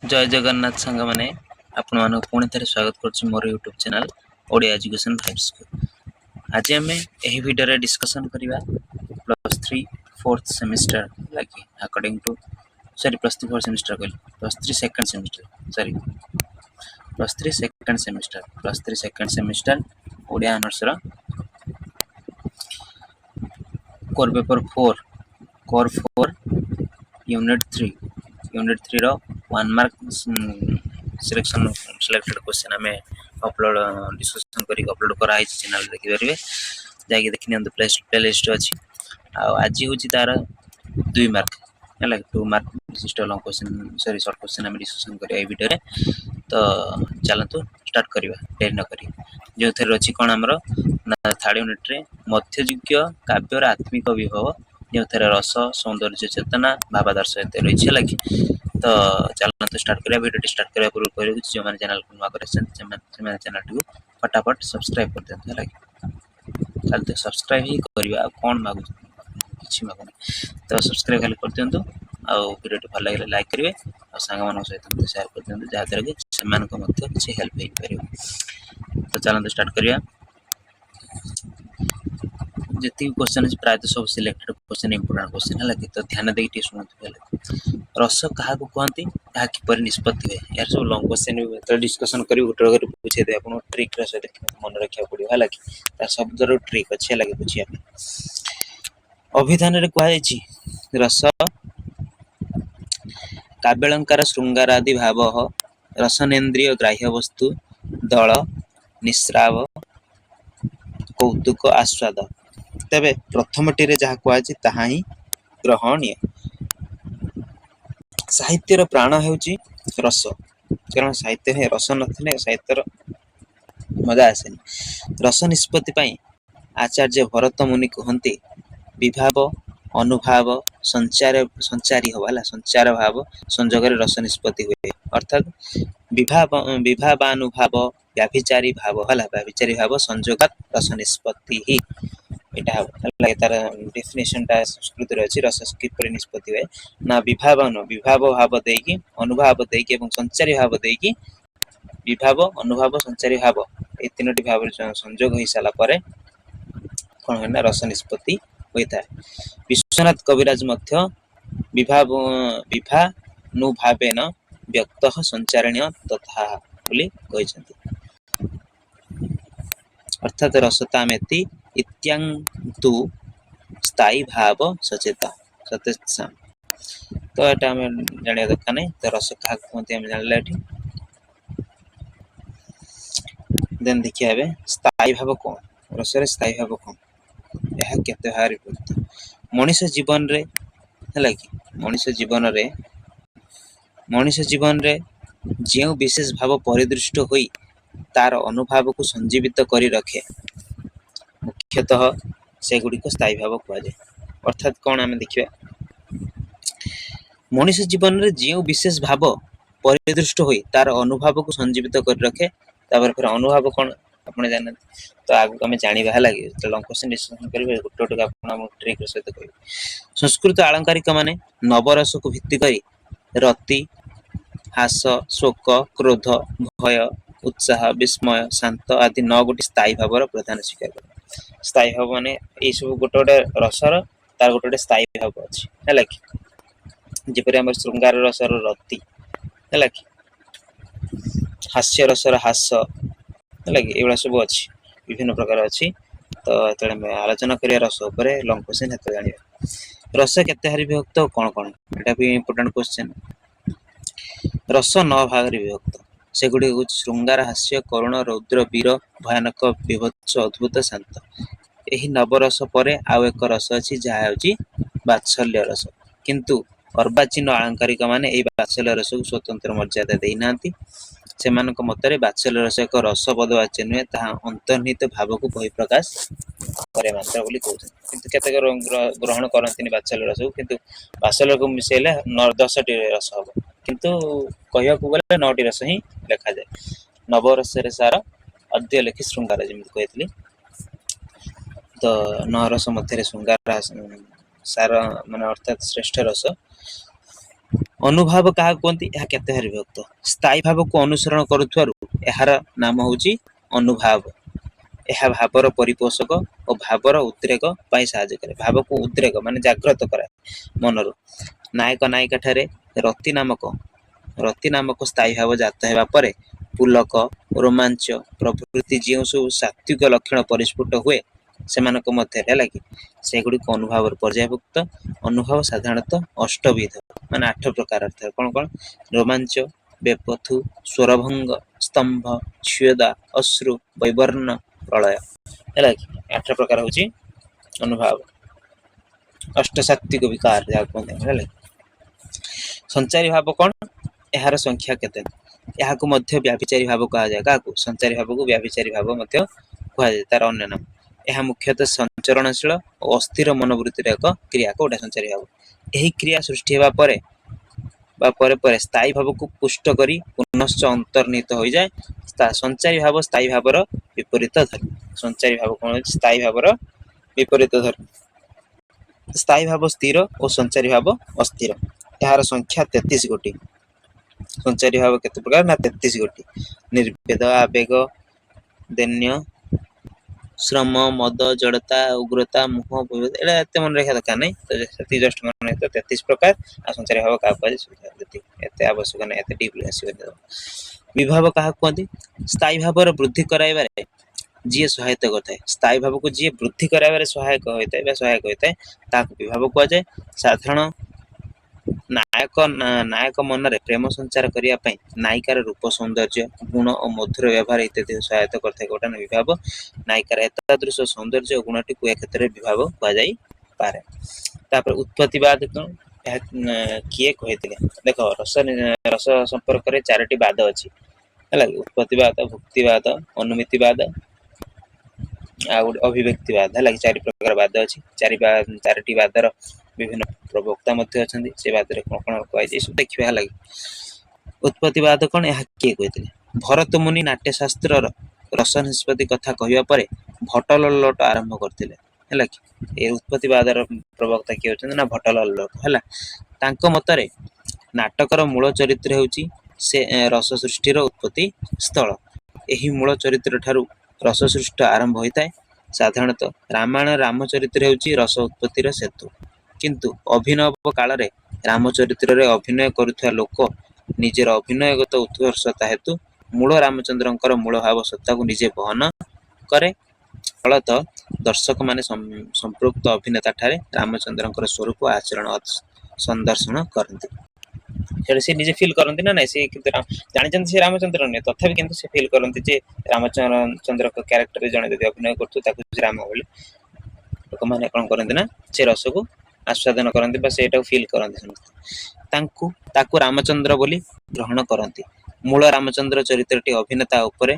जय जगन्नाथ सांग मैंने आपण मानक पुणी थे स्वागत करुच्ची मोर YouTube channel Odia education vibes को। आज आम यही वीडियो डिस्कसन करवा +3 4th सेमिस्टर लगे according to sorry +3 4th semester कहली +3 second semester sorry +3 second semester Odia honours रा कोर पेपर 4 कोर 4 यूनिट 3 रो 1 मार्क सिलेक्शन सिलेक्टेड क्वेश्चन आम अपलोड डिस्कशन करी अपलोड करा चैनल देखि परिबे जाके देखि नियंतु प्ले लिस्ट अछि। आज हूँ तार 2 मार्क है 2 मार्क विशिष्ट long question sorry short question आम डिस्कसन करिया ए वीडियो रे। तो चलतु स्टार्ट करिवा देर न करी जो थेर अछि कोन हमरो थर्ड यूनिट रे मध्ययुगीय काव्यर आत्मिक विभव जो थेर रस सौंदर्य चेतना भावादर्श एते रही लगे। तो चलते स्टार्ट करिया वीडियो स्टार्ट करिया पूर्व कहू जो मैंने चैनल को नुआ करे चैनल को फटाफट सब्सक्राइब कर देते लगे। चलते सब्सक्राइब ही करवा कौन मागु किसी मागुनी तो सब्सक्राइब खाली कर दिंतु वीडियो भल लगे लाइक करेंगे और सांग मान सहित शेयर कर दिंतु जहाँद्वारा कि से किसी हेल्प हो पार। तो चलते स्टार्ट करिया जी क्वेश्चन अच्छे प्रायतः सब सिलेक्टेड क्वेश्चन इंपोर्टेंट क्वेश्चन है लगे। तो ध्यान देके शुणु रस क्या कहते यहाँ किपर निष्पत्ति हुए यार सब लंग क्वेश्चन डिस्कसन कर गोटे गोटे पूछे दे आप ट्रिक मन रखा पड़ो है लगे तार शब्दर ट्रिक अच्छे लगे बुझे अभिधान कहुई रस काव्यालंकार श्रृंगार आदि भाव रसनेन्द्रिय ग्राह्य वस्तु दल निस्राव कौतुक आस्वाद तेरे प्रथम टी जहाँ कहुई ताहा ही ग्रहणीय। साहित्यर प्राण होउची रस कारण साहित्य रस नथिले साहित्यर मजा आसेनी। रस निष्पत्ति पाई आचार्य भरत मुनि कहते विभाव अनुभाव संचारी हवाला संचार भाव संजोग रस निष्पत्ति हुए अर्थात विभावानुभाव व्याभिचारी भाव है व्याभिचारी भाव संजोगात रस निष्पत्ति ही यहाँ तार डेफिनेशन टा संस्कृत अच्छी रस किपर निष्पत्ति हुए ना विभाव भाव देकी अनुभाव देकी एवं संचारी भाव देकी विभाव अनुभाव संचारी भाव ये तीनोटी भाव संजोग हो सारा पर कौन है रस निष्पत्ति होता है। विश्वनाथ कविराज मध्य विभानुभावेन व्यक्त संचारणीय तथा बोली कहते अर्थात रसतामेति इत्यांतु स्थायी भाव सचेता सतेषा। तो यहाँ जाना दरकार नहीं तो रस क्या कहते हैं जान ये देन देखिए स्थायी भाव कौन रस स्थायी भाव कौन यह केते भारी मनीष जीवन रे है कि मनीष जीवन रे जो विशेष भाव परिदृष्ट होई तार अनुभव को संजीवित करी रखे मुख्यतः से गुड़ी को स्थायी भाव कहुए अर्थात कौन आम देखिए मनीष जीवन रे जो विशेष भाव परिदृष्ट होई तार अनुभव को संजीवित कर रखे फिर अनुभव कौन आपने जाना तो आगे आम जाना लगे लंग क्वेश्चन डिस्कसन करेंगे गोटे गोटे ट्रिक सहित कह संस्कृत आलंकारिक माने नवरस को भित्ति करी रति हास शोक क्रोध भय उत्साह विस्मय शांत आदि 9 गोटी स्थायी भाव प्रधान स्वीकार कर स्थायी भाव माने ये सब गोटे गोटे रसर तार गोटे गोटे स्थायी भाव अच्छी है कि जपरी आम श्रृंगार रसर रति है कि हास्य रसर हास है कि ये सब अच्छी विभिन्न प्रकार अच्छी। तो आलोचना करिया रस उपरे लंग क्वेश्चन हेतु जानिबा रस केते हारी विभक्त कौन कौन एटा भी इंपोर्टेंट क्वेश्चन। रस 9 भाग विभक्त से गुड़ी श्रृंगार हास्य करुण रौद्र वीर भयानक विभत्स अद्भुत शांत यही नवरस परे आउ एक रस अच्छी जहाँ हूँ बात्सल्य रस किंतु अर्वाचीन आलंकारिक माने यही बात्सल्य रस को स्वतंत्र मर्यादा देना से मतरे बात्सल्य रस एक रस पदवाच्य नुहे ता अंतर्निहित भाव को बहिप्रकाश करे मात्र बोली कहते किंतु केतेक ग्रहण करती बात्सल्य रस को किंतु बात्सल्य को मिसेले 10टी रस हम किंतु कहवा गले 9टी रस ही लिखा जाए नवरस सार अद्य लिखि श्रृंगार जमी कहती तो 9 रस मध्य श्रृंगार सार मान अर्थात श्रेष्ठ रस ଅନୁଭାବ କାହାକୁ କୁହନ୍ତି? ଏହା କେତେ ଭାରି ବିଭକ୍ତ। ସ୍ଥାୟୀ ଭାବକୁ ଅନୁସରଣ କରୁଥିବାରୁ ଏହାର ନାମ ହେଉଛି ଅନୁଭାବ। ଏହା ଭାବର ପରିପୋଷକ ଓ ଭାବର ଉଦ୍ରେକ ପାଇଁ ସାହାଯ୍ୟ କରେ। ଭାବକୁ ଉଦ୍ରେକ ମାନେ ଜାଗ୍ରତ କରାଏ ମନରୁ। ନାୟକ ନାୟିକା ଠାରେ ରତି ନାମକ ସ୍ଥାୟୀ ଭାବ ଜାତ ହେବା ପରେ ପୁଲକ, ରୋମାଞ୍ଚ ପ୍ରଭୃତି ଯେଉଁ ସବୁ ସାତ୍ଵିକ ଲକ୍ଷଣ ପରିସ୍ଫୁଟ ହୁଏ ସେମାନଙ୍କ ମଧ୍ୟରେ ହେଲା କି ସେଗୁଡିକ ଅନୁଭାବର ପର୍ଯ୍ୟାୟଭୁକ୍ତ। ଅନୁଭାବ ସାଧାରଣତଃ ଅଷ୍ଟବିଧ ମାନେ 8 ପ୍ରକାର ଥାଏ। କଣ କଣ? ରୋମାଞ୍ଚ, ବେପଥୁ, ସ୍ୱରଭଙ୍ଗ, ସ୍ତମ୍ଭ, ଚ୍ଛେଦ, ଅଶ୍ରୁ, ବୈବର୍ଣ୍ଣ, ପ୍ରଳୟ। ହେଲା କି 8 ପ୍ରକାର ହଉଛି ଅନୁଭାବ। ଅଷ୍ଟସାତ୍ଵିକ ବିକାର ଯାହାକୁ କୁହନ୍ତି ହେଲା। ସଞ୍ଚାରୀ ଭାବ କଣ? ଏହାର ସଂଖ୍ୟା କେତେ? ଏହାକୁ ମଧ୍ୟ ବ୍ୟାଭିଚାରୀ ଭାବ କୁହାଯାଏ। କାହାକୁ? ସଞ୍ଚାରୀ ଭାବକୁ ବ୍ୟାଭିଚାରୀ ଭାବ ମଧ୍ୟ କୁହାଯାଏ, ତାର ଅନ୍ୟ ନାମ। ଏହା ମୁଖ୍ୟତଃ ସଞ୍ଚରଣଶୀଳ ଓ ଅସ୍ଥିର ମନୋବୃତ୍ତିର ଏକ କ୍ରିୟା। କୋଉଟା? ସଞ୍ଚାରୀ ଭାବ। ଏହି କ୍ରିୟା ସୃଷ୍ଟି ହେବା ପରେ ପରେ ସ୍ଥାୟୀ ଭାବକୁ ପୁଷ୍ଟ କରି ପୁନଶ୍ଚ ଅନ୍ତର୍ନିହିତ ହୋଇଯାଏ। ସଞ୍ଚାରୀ ଭାବ ସ୍ଥାୟୀ ଭାବର ବିପରୀତ ଧର୍ମୀ। ସଞ୍ଚାରୀ ଭାବ କଣ ହେଉଛି? ସ୍ଥାୟୀ ଭାବର ବିପରୀତ ଧର୍ମୀ। ସ୍ଥାୟୀ ଭାବ ସ୍ଥିର ଓ ସଞ୍ଚାରୀ ଭାବ ଅସ୍ଥିର। ଏହାର ସଂଖ୍ୟା 33 ଗୋଟି। ସଞ୍ଚାରୀ ଭାବ କେତେ ପ୍ରକାର? ନା 33 ଗୋଟି। ନିର୍ବେଦ, ଆବେଗ, ଦୈନ୍ୟ, ଶ୍ରମ, ମଦ, ଜଡ଼ତା, ଉଗ୍ରତା, ମୋହ, ଏଇଟା ଏତେ ମନେ ରଖିବା ଦରକାର ନାହିଁ। ତ ସେତିକି ଜଷ୍ଟ ମନେ ରଖିବା। 33 ପ୍ରକାର। ଆଉ ସଞ୍ଚାରୀ ଭାବ କାହାକୁ କୁହାଯାଏ? ଏତେ ଆବଶ୍ୟକ ନାହିଁ, ଏତେ ଡିପଲି ଆସିବନି। ବିଭାବ କାହାକୁ କୁହନ୍ତି? ସ୍ଥାୟୀ ଭାବର ବୃଦ୍ଧି କରାଇବାରେ ଯିଏ ସହାୟତା କରିଥାଏ। ସ୍ଥାୟୀ ଭାବକୁ ଯିଏ ବୃଦ୍ଧି କରାଇବାରେ ସହାୟକ ହୋଇଥାଏ ତାହାକୁ ବିଭାବ କୁହାଯାଏ। ସାଧାରଣ ନାୟକ ମନରେ ପ୍ରେମ ସଞ୍ଚାର କରିବା ପାଇଁ ନାୟିକାର ରୂପ, ସୌନ୍ଦର୍ଯ୍ୟ, ଗୁଣ ଓ ମଧୁର ବ୍ୟବହାର ଇତ୍ୟାଦି ସହାୟତା କରିଥାଏ। ଗୋଟା ବିଭାବ। ନାୟିକାର ଏତାଦୃଶ ସୌନ୍ଦର୍ଯ୍ୟ ଓ ଗୁଣଟିକୁ ଏ କ୍ଷେତ୍ରରେ ବିଭାବ କୁହାଯାଇପାରେ। ତାପରେ ଉତ୍ପତ୍ତିବାଦ କଣ? ଏହା କିଏ କହିଥିଲେ? ଦେଖ, ରସ ସମ୍ପର୍କରେ 4ଟି ବାଦ ଅଛି ହେଲା। ଉତ୍ପତ୍ତିବାଦ, ଭୁକ୍ତିବାଦ, ଅନୁମିତିବାଦ ଆଉ ଗୋଟେ ଅଭିବ୍ୟକ୍ତିବାଦ ହେଲା କି 4 ପ୍ରକାର ବାଦ ଅଛି। 4ଟି ବାଦର ବିଭିନ୍ନ ପ୍ରବକ୍ତା ମଧ୍ୟ ଅଛନ୍ତି। ସେ ବାଦରେ କଣ କଣ କୁହାଯାଇଛି ସବୁ ଦେଖିବା ହେଲା କି। ଉତ୍ପତ୍ତିବାଦ କଣ? ଏହା କିଏ କହିଥିଲେ? ଭରତ ମୁନି ନାଟ୍ୟଶାସ୍ତ୍ରର ରସ ନିଷ୍ପତ୍ତି କଥା କହିବା ପରେ ଭଟ୍ଟ ଲଲ୍ଲଟ ଆରମ୍ଭ କରିଥିଲେ ହେଲା କି। ଏ ଉତ୍ପତ୍ତିବାଦର ପ୍ରବକ୍ତା କିଏ ଅଛନ୍ତି? ନା ଭଟ୍ଟ ଲଲ୍ଲଟ ହେଲା। ତାଙ୍କ ମତରେ ନାଟକର ମୂଳ ଚରିତ୍ର ହେଉଛି ସେ ରସ ସୃଷ୍ଟିର ଉତ୍ପତ୍ତି ସ୍ଥଳ। ଏହି ମୂଳ ଚରିତ୍ର ଠାରୁ ରସ ସୃଷ୍ଟି ଆରମ୍ଭ ହୋଇଥାଏ। ସାଧାରଣତଃ ରାମାୟଣ ରାମଚରିତ୍ର ହେଉଛି ରସ ଉତ୍ପତ୍ତିର ସେତୁ। କିନ୍ତୁ ଅଭିନବ କାଳରେ ରାମଚରିତ୍ରରେ ଅଭିନୟ କରୁଥିବା ଲୋକ ନିଜର ଅଭିନୟଗତ ଉତ୍କର୍ଷତା ହେତୁ ମୂଳ ରାମଚନ୍ଦ୍ରଙ୍କର ମୂଳ ଭାବ ସତ୍ତାକୁ ନିଜେ ବହନ କରେ। ଫଳତଃ ଦର୍ଶକମାନେ ସମ୍ପୃକ୍ତ ଅଭିନେତା ଠାରେ ରାମଚନ୍ଦ୍ରଙ୍କର ସ୍ୱରୂପ ଆଚରଣ ସନ୍ଦର୍ଶନ କରନ୍ତି। ସେଟା ସେ ନିଜେ ଫିଲ୍ କରନ୍ତି ନା ନାଇଁ? ସେ କିନ୍ତୁ ଜାଣିଛନ୍ତି ସେ ରାମଚନ୍ଦ୍ର ନୁହେଁ, ତଥାପି କିନ୍ତୁ ସେ ଫିଲ୍ କରନ୍ତି ଯେ ରାମଚନ୍ଦ୍ରଙ୍କ କ୍ୟାରେକ୍ଟରରେ ଜଣେ ଯଦି ଅଭିନୟ କରୁଥିବ ତାକୁ ରାମ ବୋଲି। ଲୋକମାନେ କଣ କରନ୍ତି ନା ସେ ରସକୁ ଆସ୍ୱାଦନ କରନ୍ତି ବା ସେଇଟାକୁ ଫିଲ୍ କରନ୍ତି ସମସ୍ତେ। ତାକୁ ରାମଚନ୍ଦ୍ର ବୋଲି ଗ୍ରହଣ କରନ୍ତି। ମୂଳ ରାମଚନ୍ଦ୍ର ଚରିତ୍ରଟି ଅଭିନେତା ଉପରେ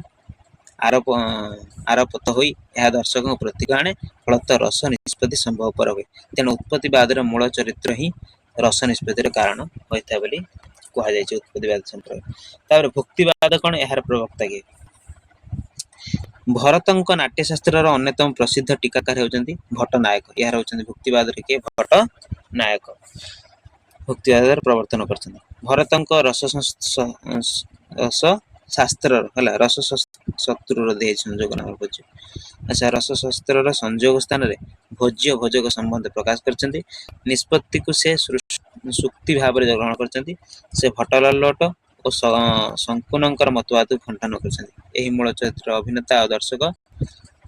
ଆରୋପତ ହୋଇ ଏହା ଦର୍ଶକଙ୍କ ପ୍ରତିକ ଆଣେ। ଫଳତଃ ରସ ନିଷ୍ପତ୍ତି ସମ୍ଭବପର ହୁଏ। ତେଣୁ ଉତ୍ପତ୍ତିବାଦର ମୂଳ ଚରିତ୍ର ହିଁ ରସ ନିଷ୍ପତ୍ତିର କାରଣ ହୋଇଥାଏ ବୋଲି କୁହାଯାଇଛି ଉତ୍ପତ୍ତିବାଦ ସମ୍ପର୍କରେ। ତାପରେ ଭୁକ୍ତିବାଦ କଣ? ଏହାର ପ୍ରବକ୍ତା କିଏ? ଭରତଙ୍କ ନାଟ୍ୟଶାସ୍ତ୍ରର ଅନ୍ୟତମ ପ୍ରସିଦ୍ଧ ଟୀକାକାର ହେଉଛନ୍ତି ଭଟ୍ଟ ନାୟକ। ଏହାର ହେଉଛନ୍ତି ଭୁକ୍ତିବାଦରେ କିଏ? ଭଟ୍ଟ ନାୟକ। ଭୁକ୍ତିବାଦର ପ୍ରବର୍ତ୍ତନ କରିଛନ୍ତି। ଭରତଙ୍କ ରସ ଶାସ୍ତ୍ରର ହେଲା ରସ ଶତ୍ରୁର ଦେଇ ସଂଯୋଗ ନାମ ଭୋଜ୍ୟ। ଆଚ୍ଛା, ରସ ଶାସ୍ତ୍ରର ସଂଯୋଗ ସ୍ଥାନରେ ଭୋଜ୍ୟ ଭୋଜକ ସମ୍ବନ୍ଧ ପ୍ରକାଶ କରିଛନ୍ତି। ନିଷ୍ପତ୍ତିକୁ ସେ ସୂକ୍ତି ଭାବରେ ଗ୍ରହଣ କରିଛନ୍ତି। ସେ ଭଟ୍ଟ ଲଲ୍ଲଟ ଓ ଶଙ୍କୁନଙ୍କର ମତବାଦକୁ ଖଣ୍ଡନ କରିଛନ୍ତି। ଏହି ମୂଳ ଚରିତ୍ର ଅଭିନେତା ଓ ଦର୍ଶକ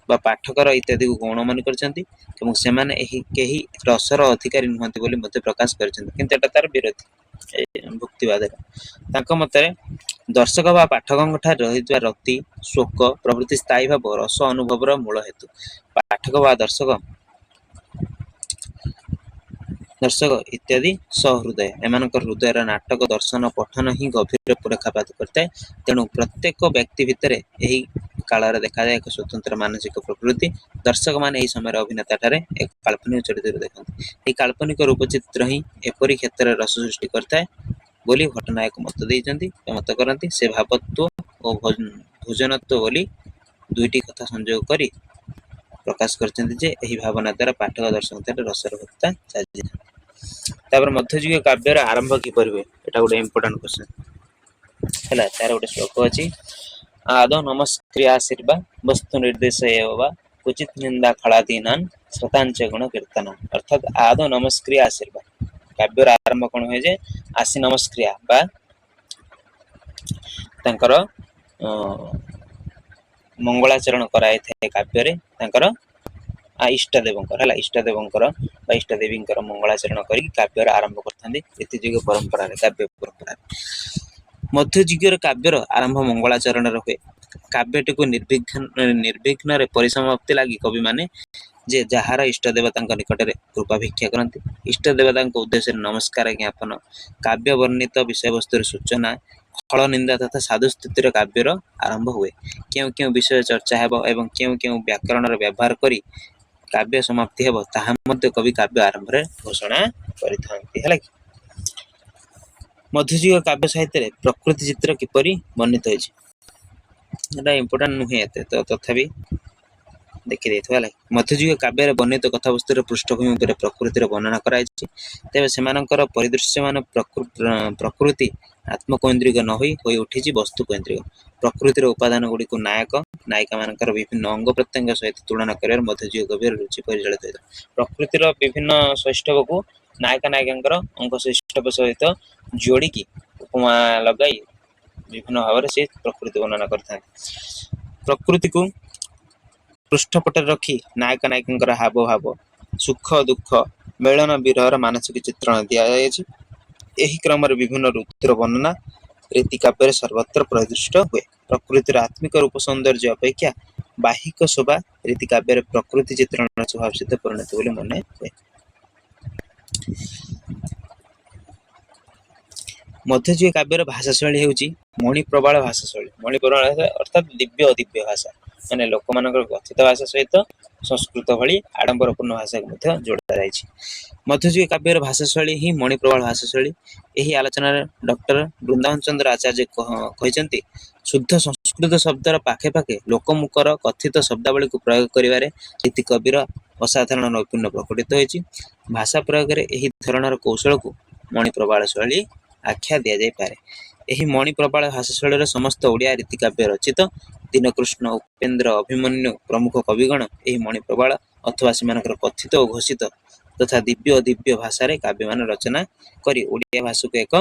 ବା ପାଠକର ଇତ୍ୟାଦିକୁ ଗୌଣ ମନେ କରିଛନ୍ତି ଏବଂ ସେମାନେ କେହି ରସର ଅଧିକାରୀ ନୁହନ୍ତି ବୋଲି ମଧ୍ୟ ପ୍ରକାଶ କରିଛନ୍ତି। କିନ୍ତୁ ଏଟା ତାର ବିରୋଧୀ ଭୁକ୍ତିବାଦରେ। ତାଙ୍କ ମତରେ ଦର୍ଶକ ବା ପାଠକଙ୍କ ଠାରେ ରହିଥିବା ରତି, ଶୋକ ପ୍ରଭୃତି ସ୍ଥାୟୀ ଭାବ ରସ ଅନୁଭବର ମୂଳ ହେତୁ। ପାଠକ ବା ଦର୍ଶକ ଇତ୍ୟାଦି ସହୃଦୟ। ଏମାନଙ୍କ ହୃଦୟର ନାଟକ ଦର୍ଶନ ପଠନ ହିଁ ଗଭୀର ରେଖାପାତ କରିଥାଏ। ତେଣୁ ପ୍ରତ୍ୟେକ ବ୍ୟକ୍ତି ଭିତରେ ଏହି କାଳରେ ଦେଖାଯାଏ ଏକ ସ୍ୱତନ୍ତ୍ର ମାନସିକ ପ୍ରକୃତି। ଦର୍ଶକମାନେ ଏହି ସମୟରେ ଅଭିନେତା ଠାରେ ଏକ କାଳ୍ପନିକ ଚରିତ୍ର ଦେଖନ୍ତି। ଏହି କାଳ୍ପନିକ ରୂପଚିତ୍ର ହିଁ ଏପରି କ୍ଷେତ୍ରରେ ରସ ସୃଷ୍ଟି କରିଥାଏ ବୋଲି ଭଟ୍ଟନାୟକ ମତ କରନ୍ତି। ସେ ଭାବତ୍ୱ ଓ ଭୋଜନତ୍ୱ ବୋଲି 2ଟି କଥା ସଂଯୋଗ କରି ପ୍ରକାଶ କରିଛନ୍ତି ଯେ ଏହି ଭାବନା ଦ୍ୱାରା ପାଠକ ଦର୍ଶକ ଠାରେ ରସର ଭକ୍ତା ଚାଲିଥାଏ। ତାପରେ ମଧ୍ୟଯୁଗୀୟ କାବ୍ୟର ଆରମ୍ଭ କିପରି ହୁଏ, ଏଟା ଗୋଟେ ଇମ୍ପୋର୍ଟାଣ୍ଟ କ୍ୱେଶ୍ଚନ ହେଲା। ତାର ଗୋଟେ ଶ୍ଲୋକ ଅଛି, ଆଦୌ ନମସ୍କ୍ରିୟାଶୀର୍ବା ବସ୍ତୁ ନିର୍ଦ୍ଦେଶ ଏବ ବା ଉଚିତ ନିନ୍ଦା ଖଳାଦୀନାନ୍ ଶ୍ରୋତାଞ୍ଚ ଗୁଣ କୀର୍ତ୍ତନ। ଅର୍ଥାତ୍ ଆଦୌ ନମସ୍କ୍ରିୟା ଆଶୀର୍ବାଦ, କାବ୍ୟର ଆରମ୍ଭ କଣ ହୁଏ ଯେ ଆସି ନମସ୍କ୍ରିୟା ବା ତାଙ୍କର ମଙ୍ଗଳାଚରଣ କରାଯାଇଥାଏ କାବ୍ୟରେ ତାଙ୍କର ଇଷ୍ଟ ଦେବଙ୍କର ହେଲା, ଇଷ୍ଟ ଦେବଙ୍କର ବା ଇଷ୍ଟ ଦେବୀଙ୍କର ମଙ୍ଗଳାଚରଣ କରିକି କାବ୍ୟର ଆରମ୍ଭ କରିଥାନ୍ତି ରୀତିଯୁଗ ପରମ୍ପରାରେ, କାବ୍ୟ ପରମ୍ପରାରେ। ମଧ୍ୟଯୁଗୀୟ କାବ୍ୟର ଆରମ୍ଭ ମଙ୍ଗଳାଚରଣରେ ହୁଏ। କାବ୍ୟଟିକୁ ନିର୍ବିଘ୍ନରେ ପରିସମାପ୍ତି ଲାଗି କବିମାନେ ଯେ ଯାହାର ଇଷ୍ଟ ଦେବତାଙ୍କ ନିକଟରେ କୃପା ଭିକ୍ଷା କରନ୍ତି, ଇଷ୍ଟ ଦେବତାଙ୍କ ଉଦ୍ଦେଶ୍ୟରେ ନମସ୍କାର ଜ୍ଞାପନ, କାବ୍ୟ ବର୍ଣ୍ଣିତ ବିଷୟବସ୍ତୁର ସୂଚନା, ଖଳ ନିନ୍ଦା ତଥା ସାଧୁସ୍ତୁତିର କାବ୍ୟର ଆରମ୍ଭ ହୁଏ। କେଉଁ କେଉଁ ବିଷୟ ଚର୍ଚ୍ଚା ହେବ ଏବଂ କେଉଁ କେଉଁ ବ୍ୟାକରଣର ବ୍ୟବହାର କରି କାବ୍ୟ ସମାପ୍ତି ହେବ ତାହା ମଧ୍ୟ କବି କାବ୍ୟ ଆରମ୍ଭରେ ଘୋଷଣା କରିଥାନ୍ତି ହେଲା କି। ମଧ୍ୟଯୁଗୀୟ କାବ୍ୟ ସାହିତ୍ୟରେ ପ୍ରକୃତି ଚିତ୍ର କିପରି ବର୍ଣ୍ଣିତ ହୋଇଛି, ଏଟା ଇମ୍ପୋର୍ଟାଣ୍ଟ ନୁହେଁ ଏତେ, ତ ତଥାପି ଦେଖିଦେଇଥିବା ହେଲା। ମଧ୍ୟଯୁଗୀୟ କାବ୍ୟରେ ବର୍ଣ୍ଣିତ କଥାବସ୍ତୁର ପୃଷ୍ଠଭୂମି ଉପରେ ପ୍ରକୃତିର ବର୍ଣ୍ଣନା କରାଯାଇଛି। ତେବେ ସେମାନଙ୍କର ପରିଦୃଶ୍ୟମାନ ପ୍ରକୃତି ଆତ୍ମକୈନ୍ଦ୍ରିକ ନ ହୋଇ ଉଠିଛି ବସ୍ତୁକୈନ୍ଦ୍ରିକ। ପ୍ରକୃତିର ଉପାଦାନ ଗୁଡ଼ିକୁ ନାୟକ ନାୟିକା ମାନଙ୍କର ବିଭିନ୍ନ ଅଙ୍ଗ ପ୍ରତ୍ୟଙ୍ଗ ସହିତ ତୁଳନା କରିବାର ମଧ୍ୟଯୁଗୀୟ କବିର ରୁଚି ପରିଚାଳିତ ହୋଇଥିଲା। ପ୍ରକୃତିର ବିଭିନ୍ନ ସୈଷ୍ଠବକୁ ନାୟକ ନାୟିକାଙ୍କର ଅଙ୍ଗ ସୈଷ୍ଠବ ସହିତ ଯୋଡ଼ିକି ଉପମା ଲଗାଇ ବିଭିନ୍ନ ଭାବରେ ସେ ପ୍ରକୃତି ବର୍ଣ୍ଣନା କରିଥାନ୍ତି। ପ୍ରକୃତିକୁ ପୃଷ୍ଠପଟରେ ରଖି ନାୟକ ନାୟିକାଙ୍କର ହାବଭାବ, ସୁଖ ଦୁଃଖ, ମିଳନ ବିରହର ମାନସିକ ଚିତ୍ରଣ ଦିଆଯାଇଛି। ଏହି କ୍ରମରେ ବିଭିନ୍ନ ଋତୁର ବର୍ଣ୍ଣନା ରୀତି କାବ୍ୟରେ ସର୍ବତ୍ର ପରିଦୃଷ୍ଟ ହୁଏ। ପ୍ରକୃତିର ଆତ୍ମିକ ରୂପ ସୌନ୍ଦର୍ଯ୍ୟ ଅପେକ୍ଷା ବାହିକ ଶୋଭା ରୀତି କାବ୍ୟରେ ପ୍ରକୃତି ଚିତ୍ରଣର ସ୍ୱଭାବ ସିଦ୍ଧ ପରିଣତ ବୋଲି ମନେ ହୁଏ। ମଧ୍ୟଯୁଗୀୟ କାବ୍ୟର ଭାଷା ଶୈଳୀ ହେଉଛି ମଣିପ୍ରବାଳ ଭାଷା ଶୈଳୀ। ମଣିପ୍ରବାଳ ଅର୍ଥାତ୍ ଦିବ୍ୟ ଅଦିବ୍ୟ ଭାଷା, ମାନେ ଲୋକମାନଙ୍କର କଥିତ ଭାଷା ସହିତ ସଂସ୍କୃତ ଭଳି ଆଡମ୍ବରପୂର୍ଣ୍ଣ ଭାଷାକୁ ମଧ୍ୟ ଯୋଡ଼ା ଯାଇଛି। ମଧ୍ୟଯୁଗୀୟ କାବ୍ୟର ଭାଷା ଶୈଳୀ ହିଁ ମଣିପ୍ରବାଳ ଭାଷା ଶୈଳୀ। ଏହି ଆଲୋଚନାରେ ଡକ୍ଟର ବୃନ୍ଦାବନ ଚନ୍ଦ୍ର ଆଚାର୍ଯ୍ୟ କହିଛନ୍ତି, ଶୁଦ୍ଧ ସଂସ୍କୃତ ଶବ୍ଦର ପାଖେ ପାଖେ ଲୋକମୁଖର କଥିତ ଶବ୍ଦାବଳୀକୁ ପ୍ରୟୋଗ କରିବାରେ ରୀତି କବିର ଅସାଧାରଣ ନୈପୁଣ୍ୟ ପ୍ରକଟିତ ହୋଇଛି। ଭାଷା ପ୍ରୟୋଗରେ ଏହି ଧରଣର କୌଶଳକୁ ମଣିପ୍ରବାଳ ଶୈଳୀ ଆଖ୍ୟା ଦିଆଯାଇପାରେ। ଏହି ମଣିପ୍ରବାଳ ଭାଷା ଶୈଳୀର ସମସ୍ତ ଓଡ଼ିଆ ରୀତିକାବ୍ୟ ରଚିତ। ଦୀନକୃଷ୍ଣ, ଉପେନ୍ଦ୍ର, ଅଭିମନ୍ୟୁ ପ୍ରମୁଖ କବିଗଣ ଏହି ମଣିପ୍ରବାଳ ଅଥବା ସେମାନଙ୍କର କଥିତ ଓ ଘୋଷିତ ତଥା ଦିବ୍ୟ ଅଦିବ୍ୟ ଭାଷାରେ କାବ୍ୟମାନ ରଚନା କରି ଓଡ଼ିଆ ଭାଷାକୁ ଏକ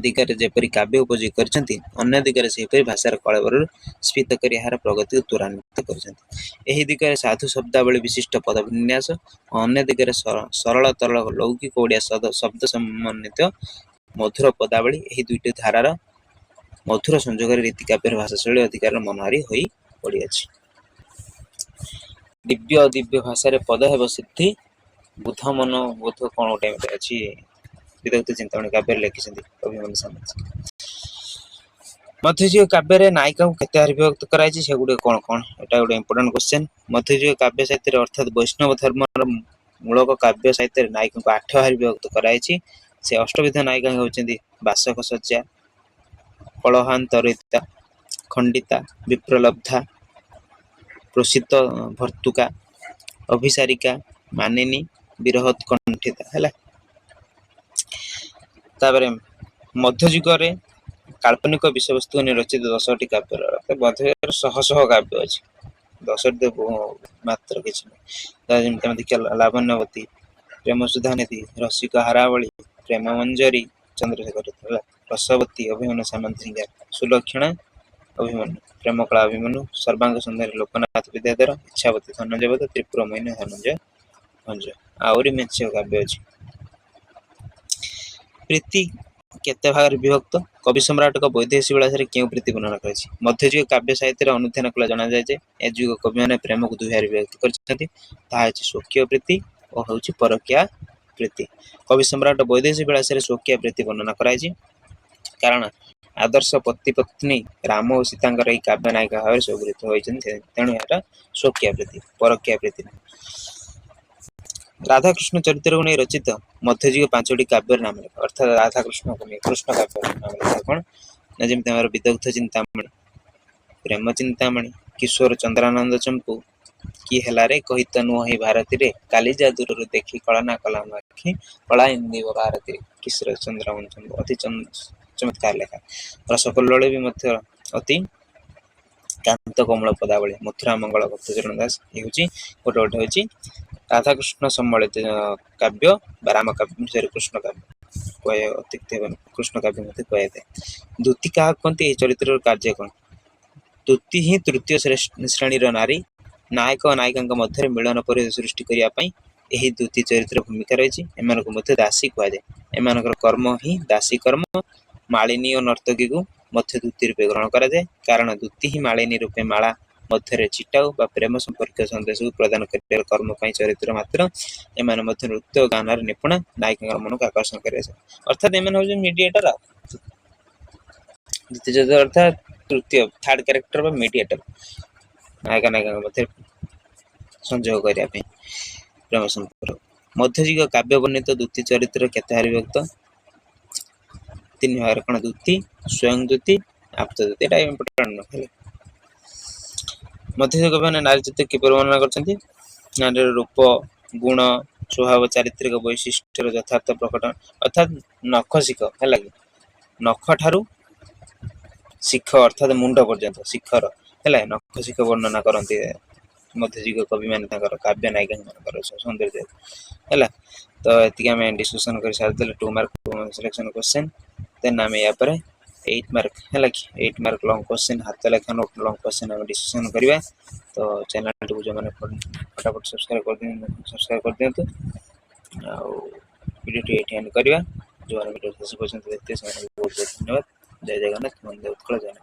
ଦିଗରେ ଯେପରି କାବ୍ୟ ଉପଯୋଗୀ କରିଛନ୍ତି, ଅନ୍ୟ ଦିଗରେ ସେହିପରି ଭାଷାର କଳେବରରୁ ସ୍ଫୀତ କରି ଏହାର ପ୍ରଗତିକୁ ତ୍ୱରାନ୍ୱିତ କରିଛନ୍ତି। ଏହି ଦିଗରେ ସାଧୁ ଶବ୍ଦାବଳୀ ବିଶିଷ୍ଟ ପଦ ବିନ୍ୟାସ ଓ ଅନ୍ୟ ଦିଗରେ ସରଳ ତରଳ ଲୌକିକ ଓଡ଼ିଆ ଶବ୍ଦ ସମନ୍ୱିତ ମଧୁର ପଦାବଳୀ, ଏହି ଦୁଇଟି ଧାରାର ମଧୁର ସଂଯୋଗରେ ରୀତି କାବ୍ୟର ଭାଷା ଶୈଳୀ ଅଧିକାର ମନହାରି ହୋଇ ପଡ଼ିଅଛି। ଦିବ୍ୟ ଅଦିବ୍ୟ ଭାଷାରେ ପଦ ହେବ ସିଦ୍ଧି ବୁଧ ମନ ବୋଧ, କଣ ଗୋଟେ ଏମିତି ଅଛି ବିଦଗ୍ଧ ଚିନ୍ତାମଣି କାବ୍ୟରେ ଲେଖିଛନ୍ତି ଅଭିମନ୍ୟୁ ସାମନ୍ତ। ମଧ୍ୟଯୁଗୀୟ କାବ୍ୟରେ ନାୟିକାକୁ କେତେ ଭାରେ ବିଭକ୍ତ କରାଯାଇଛି, ସେଗୁଡିକ କଣ କଣ, ଏଟା ଗୋଟେ ଇମ୍ପୋର୍ଟାଣ୍ଟ କ୍ୱେଶ୍ଚନ। ମଧ୍ୟଯୁଗୀୟ କାବ୍ୟ ସାହିତ୍ୟରେ ଅର୍ଥାତ୍ ବୈଷ୍ଣବ ଧର୍ମର ମୂଳକ କାବ୍ୟ ସାହିତ୍ୟରେ ନାୟିକାଙ୍କୁ 8 ଭାରେ ବିଭକ୍ତ କରାଯାଇଛି। ସେ ଅଷ୍ଟବିଧ ନାୟିକା ହେଉଛନ୍ତି ବାସକ ଶଯ୍ୟା, କଳହାନ୍ତରିତା, ଖଣ୍ଡିତା, ବିପ୍ରଲବ୍ଧା, ପ୍ରସିଦ୍ଧ ଭର୍ତ୍ତୁକା, ଅଭିସାରିକା, ମାନିନୀ, ବିରହୋତ୍କଣ୍ଠିତା ହେଲା। ତାପରେ ମଧ୍ୟଯୁଗରେ କାଳ୍ପନିକ ବିଷୟବସ୍ତୁ ନେଇ ରଚିତ 10ଟି କାବ୍ୟର, ମଧ୍ୟଯୁଗର ଶହ ଶହ କାବ୍ୟ ଅଛି, 10ଟି ମାତ୍ର କିଛି ନାହିଁ। ଯେମିତି ଆମେ ଦେଖିବା ଲାବଣ୍ୟବତୀ, ପ୍ରେମ ସୁଧାନିଧି, ରସିକ ହାରାବଳୀ, ପ୍ରେମ ମଞ୍ଜରୀ ଚନ୍ଦ୍ରଶେଖର ହେଲା, ରସବତୀ ଅଭିମନ୍ୟୁ ସାମନ୍ତ ସିଂହାର, ସୁଲକ୍ଷଣା ଅଭିମନ୍ୟୁ, ପ୍ରେମକଳା ଅଭିମନ୍ୟୁ, ସର୍ବାଙ୍ଗ ସୁନ୍ଦରୀ ଲୋକନାଥ ବିଦ୍ୟାଧର, ଇଚ୍ଛାବତୀ ଧନଞ୍ଜୟ, ତ୍ରିପୁର ମୋହିନୀ ଧନଞ୍ଜୟ ଭଞ୍ଜ, ଆହୁରି ମେଞ୍ଚେ କାବ୍ୟ ଅଛି। ପ୍ରୀତି କେତେ ଭାଗରେ ବିଭକ୍ତ, କବି ସମ୍ରାଟଙ୍କ ବୈଦେହୀ ବିଳାସରେ କେଉଁ ପ୍ରୀତି ବର୍ଣ୍ଣନା କରାଯାଇଛି। ମଧ୍ୟଯୁଗ କାବ୍ୟ ସାହିତ୍ୟରେ ଅନୁଧ୍ୟାନ କଲେ ଜଣାଯାଏ ଯେ ଏ ଯୁଗ କବିମାନେ ପ୍ରେମକୁ ଦୁଇ ଭାଗରେ ବିଭକ୍ତ କରିଛନ୍ତି, ତାହା ହେଉଛି ସ୍ୱକୀୟ ପ୍ରୀତି ଓ ହେଉଛି ପରକୀୟା ପ୍ରୀତି। କବି ସମ୍ରାଟ ବୈଦେହୀ ବିଳାସରେ ସ୍ୱକୀୟ ପ୍ରୀତି ବର୍ଣ୍ଣନା କରାଯାଇଛି, କାରଣ ଆଦର୍ଶ ପତି ପତ୍ନୀ ରାମ ଓ ସୀତାଙ୍କର ଏହି କାବ୍ୟ ନାୟିକା ଭାବରେ ସ୍ୱୀକୃତ ହୋଇଛନ୍ତି, ତେଣୁ ଏହାର ସ୍ୱକୀୟ ପ୍ରୀତି, ପରକୀୟା ପ୍ରୀତି ନାହିଁ। ରାଧାକୃଷ୍ଣ ଚରିତ୍ରକୁ ନେଇ ରଚିତ ମଧ୍ୟଯୁଗ 5ଟି କାବ୍ୟର ନାମ ଲେଖ, ଅର୍ଥାତ୍ ରାଧାକୃଷ୍ଣଙ୍କୁ ନେଇ କୃଷ୍ଣ କାବ୍ୟର ନାମ ଲେଖ କଣ ନା, ଯେମିତି ଆମର ବିଦଗ୍ଧ ଚିନ୍ତାମଣି, ପ୍ରେମ ଚିନ୍ତାମଣି, କିଶୋର ଚନ୍ଦ୍ରାନନ୍ଦ ଚମ୍ପୁ, କି ହେଲାରେ କହିତ ନୁହଁ ଭାରତୀ ରେ କାଲି ଯା ଦୂରରୁ ଦେଖି କଳନା କଲା ଆଖି କଳା ଇନ୍ଦିବ ଭାରତୀ କିଶୋର ଚନ୍ଦ୍ରମୋହନ ଅତି ଚମତ୍କାର ଲେଖା। ରସକଲ୍ଲୋଳ ବି ମଧ୍ୟ ଅତି କାନ୍ତ କୋମଳ ପଦାବଳୀ। ମଥୁରା ମଙ୍ଗଳ ଭକ୍ତଚରଣ ଦାସ ଇଏ ହଉଛି ଗୋଟେ ଗୋଟେ ହଉଛି ରାଧାକୃଷ୍ଣ ସମ୍ବଳିତ କାବ୍ୟ ବା ରାମ କାବ୍ୟ କୃଷ୍ଣ କାବ୍ୟ ଅତିକ୍ତ କୃଷ୍ଣ କାବ୍ୟ ମଧ୍ୟ କୁହାଯାଇଥାଏ। ଦ୍ୟୁତି କାହାକୁ କହନ୍ତି? ଏହି ଚରିତ୍ରର କାର୍ଯ୍ୟ କଣ? ଦ୍ୟୁତି ହିଁ ତୃତୀୟ ଶ୍ରେଣୀର ନାରୀ। ନାୟକ ଓ ନାୟିକାଙ୍କ ମଧ୍ୟରେ ମିଳନ ପରିବେଶ ସୃଷ୍ଟି କରିବା ପାଇଁ ଏହି ଦ୍ୟୁତି ଚରିତ୍ର ଭୂମିକା ରହିଛି। ଏମାନଙ୍କୁ ମଧ୍ୟ ଦାସୀ କୁହାଯାଏ। ଏମାନଙ୍କର କର୍ମ ହିଁ ଦାସୀ କର୍ମ। ମାଳିନୀ ଓ ନର୍ତ୍ତକୀକୁ ମଧ୍ୟ ଦ୍ୟୁତି ରୂପେ ଗ୍ରହଣ କରାଯାଏ, କାରଣ ଦ୍ୟୁତି ହିଁ ମାଳିନୀ ରୂପେ ମାଳା ମଧ୍ୟରେ ଛିଟାଉ ବା ପ୍ରେମ ସମ୍ପର୍କୀୟ ସନ୍ଦେଶକୁ ପ୍ରଦାନ କରିବାର କର୍ମ ପାଇଁ ଚରିତ୍ର ମାତ୍ର। ଏମାନେ ମଧ୍ୟ ନୃତ୍ୟ ଓ ଗାନରେ ନିପୁଣ। ନାୟିକାଙ୍କର ମନକୁ ଆକର୍ଷଣ କରାଯାଏ। ଅର୍ଥାତ୍ ଏମାନେ ହଉଛନ୍ତି ମିଡିଏଟର। ଦ୍ୱିତୀୟ ଚରିତ୍ର ଅର୍ଥାତ୍ ତୃତୀୟ ଥାର୍ଡ କ୍ୟାରେକ୍ଟର ବା ମିଡିଏଟର, ନାୟକ ନାୟିକାଙ୍କ ମଧ୍ୟରେ ସଂଯୋଗ କରିବା ପାଇଁ ପ୍ରେମ ସମ୍ପର୍କ। ମଧ୍ୟଯୁଗ କାବ୍ୟ ବର୍ଣ୍ଣିତ ଦ୍ୟୁତି ଚରିତ୍ର କେତେ ଭାରେ ବିଭକ୍ତ? 3 ଭାଗରେ। କଣ? ଦ୍ୟୁତି, ସ୍ୱୟଂ ଦ୍ୟୁତି, ଆପ୍ତ ଦ୍ୟୁତି। ଏଟା ଇମ୍ପୋର୍ଟାଣ୍ଟ ନହେଲେ। ମଧ୍ୟଯୁଗ ମାନେ ନାରୀ ଚରିତ୍ର କିପରି ବର୍ଣ୍ଣନା କରିଛନ୍ତି? ନାରୀର ରୂପ, ଗୁଣ, ସ୍ୱଭାବ, ଚାରିତ୍ରିକ ବୈଶିଷ୍ଟ୍ୟର ଯଥାର୍ଥ ପ୍ରକଟ, ଅର୍ଥାତ୍ ନଖ ଶିଖ ହେଲା କି ନଖ ଠାରୁ ଶିଖ ଅର୍ଥାତ୍ ମୁଣ୍ଡ ପର୍ଯ୍ୟନ୍ତ ଶିଖର ହେଲା ନଖ ଶିଖ ବର୍ଣ୍ଣନା କରନ୍ତି ମଧ୍ୟଯୁଗ କବି ମାନେ ତାଙ୍କର କାବ୍ୟ ନାୟିକା ମାନଙ୍କର ସୌନ୍ଦର୍ଯ୍ୟ ହେଲା। ତ ଏତିକି ଆମେ ଡିସ୍କସନ କରି ସାରିଦେଲେ 2 ମାର୍କ ସିଲେକ୍ସନ କ୍ୱେଶ୍ଚନ। ଦେନ୍ ଆମେ ୟା ପରେ 8 ମାର୍କ ହେଲା କି 8 ମାର୍କ ଲଙ୍ଗ କ୍ୱେଶ୍ଚନ ହାତ ଲେଖା ନୋଟ ଲଙ୍ଗ କ୍ୱେଶ୍ଚନ ଆମେ ଡିସ୍କସନ କରିବା। ତ ଚ୍ୟାନେଲଟିକୁ ଯେଉଁମାନେ ଫଟାଫଟ ସବସ୍କ୍ରାଇବ କରିଦିଅନ୍ତୁ। ଆଉ ଭିଡ଼ିଓଟି ଏଇଠି ଏଣ୍ଡ କରିବା। ଯେଉଁମାନେ ଭିଡ଼ିଓ ଶେଷ ପର୍ଯ୍ୟନ୍ତ ଦେଖିଥିବେ ସେମାନଙ୍କୁ ବହୁତ ବହୁତ ଧନ୍ୟବାଦ। ଜୟ ଜଗନ୍ନାଥ, ବନ୍ଦେ ଉତ୍କଳ, ଜୟ